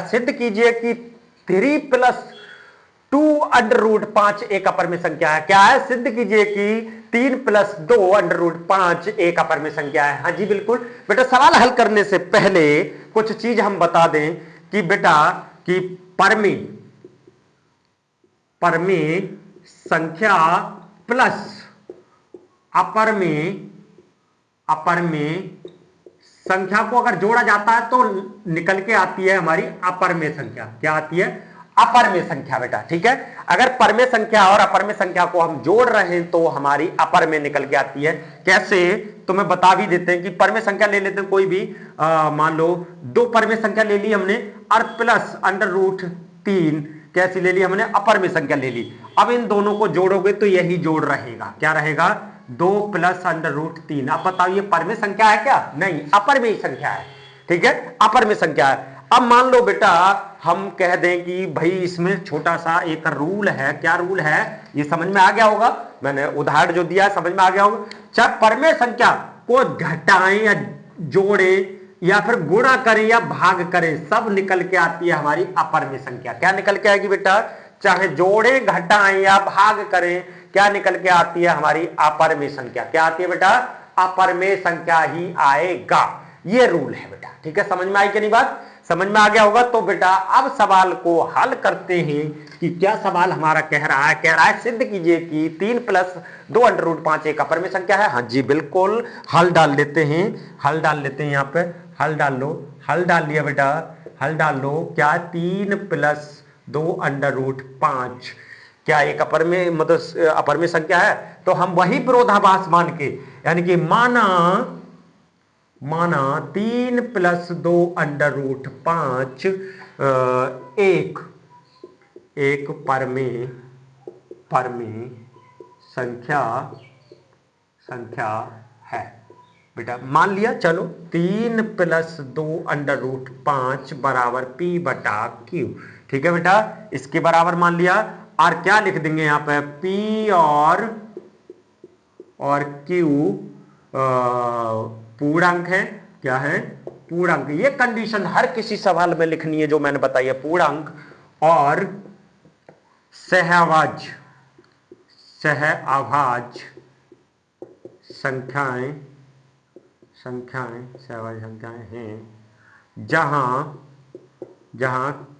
सिद्ध कीजिए कि 3+2√5 एक अपर में संख्या है। क्या है? सिद्ध कीजिए कि 3+2√5 एक अपर में संख्या है। हाँ जी बिल्कुल बेटा, सवाल हल करने से पहले कुछ चीज हम बता दें कि बेटा कि परमें संख्या प्लस अपर में संख्या को अगर जोड़ा जाता है तो निकल के आती है हमारी अपर में संख्या। क्या आती है? अपर में संख्या बेटा, ठीक है। अगर पर में संख्या और अपर में संख्या को हम जोड़ रहे हैं तो हमारी अपर में निकल के आती है। कैसे? तो मैं बता भी देते हैं कि पर में संख्या ले लेते हैं कोई भी, मान लो 2 पर में संख्या ले ली हमने और प्लस √3 कैसी ले ली हमने? अपर में संख्या ले ली। अब इन दोनों को जोड़ोगे तो यही जोड़ रहेगा। क्या रहेगा? 2 + √3। अब बताओ ये पर में संख्या है क्या? नहीं, अपर में ही संख्या है, ठीक है, अपर में संख्या है। अब मान लो बेटा हम कह दें कि भाई इसमें छोटा सा एक रूल है। क्या रूल है? ये समझ में आ गया होगा, मैंने उदाहरण जो दिया समझ में आ गया होगा। चाहे पर में संख्या को घटाएं या जोड़ें या फिर गुणा करें या भाग करें, सब निकल के आती है हमारी अपर में संख्या। क्या निकल के आएगी बेटा? चाहे जोड़ें घटाएं या भाग करें, क्या निकल के आती है? हमारी अपर में संख्या। क्या आती है बेटा? अपर में संख्या ही आएगा। ये रूल है बेटा, ठीक है। समझ में आई कि नहीं बात? समझ में आ गया होगा। तो बेटा अब सवाल को हल करते हैं कि क्या सवाल हमारा कह रहा है। कह रहा है सिद्ध कीजिए कि 3+2√5 एक अपर में संख्या है। हाँ जी बिल्कुल, हल डाल लेते हैं, हल डाल लेते हैं। यहाँ पे हल डाल लो, हल डाल लिया बेटा, हल डाल लो। क्या 3+2√5 क्या एक अपर में मतलब अपर में संख्या है? तो हम वही विरोधाभास मान के, यानी कि माना 3+2√5 एक पर में संख्या है बेटा। मान लिया, चलो 3+2√5 बराबर P/Q, ठीक है बेटा, इसके बराबर मान लिया। और क्या लिख देंगे यहाँ पे? P और Q पूर्णांक है। क्या है? पूर्णांक। ये कंडीशन हर किसी सवाल में लिखनी है जो मैंने बताई है। पूर्णांक और सहअभाज्य संख्याएं सहअभाज्य संख्याएं हैं जहां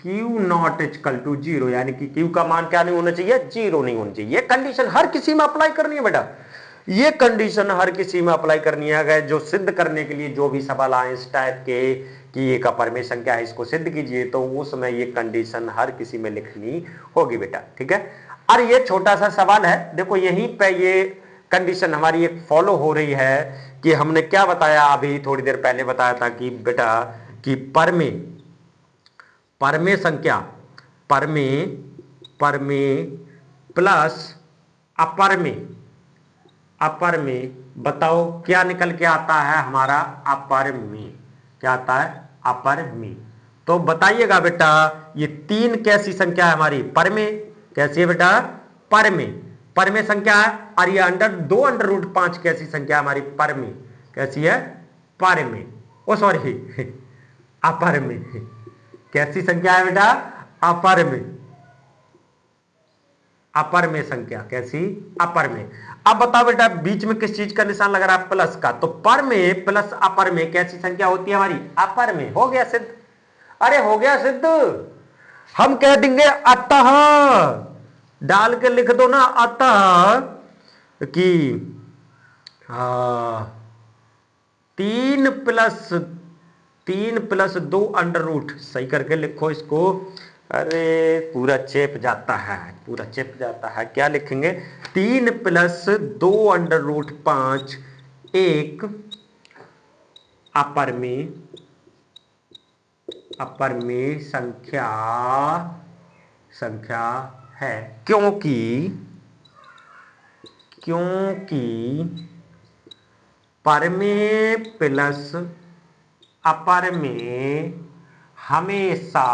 Q≠0, यानी कि Q का मान क्या नहीं होना चाहिए? 0 नहीं होना चाहिए। ये कंडीशन हर किसी में अप्लाई करनी है बेटा, ये कंडीशन हर किसी में अप्लाई करनी है। अगर जो सिद्ध करने के लिए जो भी सवाल आए इस टाइप के कि एक अपर में संख्या है, इसको सिद्ध कीजिए, तो उसमें ये कंडीशन हर किसी में लिखनी होगी बेटा, ठीक है। और ये छोटा सा सवाल है, देखो यहीं पे ये कंडीशन हमारी एक फॉलो हो रही है कि हमने क्या बताया अभी थोड़ी देर पहले बताया था कि बेटा कि पर में संख्या पर में प्लस अपर में बताओ क्या निकल के आता है हमारा? अपर में क्या आता है? अपर में। तो बताइएगा बेटा ये 3 कैसी संख्या है हमारी? पर में। कैसी है बेटा? पर में संख्या है। और ये 2√5 कैसी संख्या है हमारी? पर में। कैसी है? पर में। ओ सॉरी अपर में। कैसी संख्या है बेटा? अपर में संख्या। कैसी? अपर में। अब बताओ बेटा बीच में किस चीज का निशान लग रहा है? प्लस का। तो पर में प्लस अपर में कैसी संख्या होती है हमारी? अपर में। हो गया सिद्ध। अरे हो गया सिद्ध। हम कह देंगे अतः, डाल के लिख दो ना, अतः कि 3+2 सही करके लिखो इसको। अरे पूरा चेप जाता है, क्या लिखेंगे? 3+2√5 एक अपर में संख्या है। क्योंकि पर में प्लस अपर में हमेशा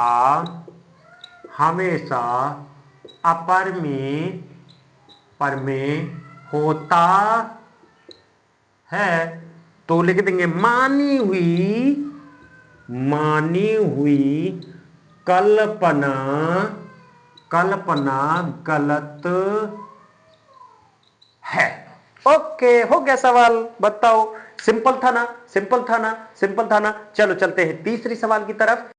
अपर में होता है। तो लिख देंगे मानी हुई कल्पना कल्पना गलत है। ओके, हो गया सवाल, बताओ। सिंपल था ना, सिंपल था ना, सिंपल था ना। चलो चलते हैं तीसरी सवाल की तरफ।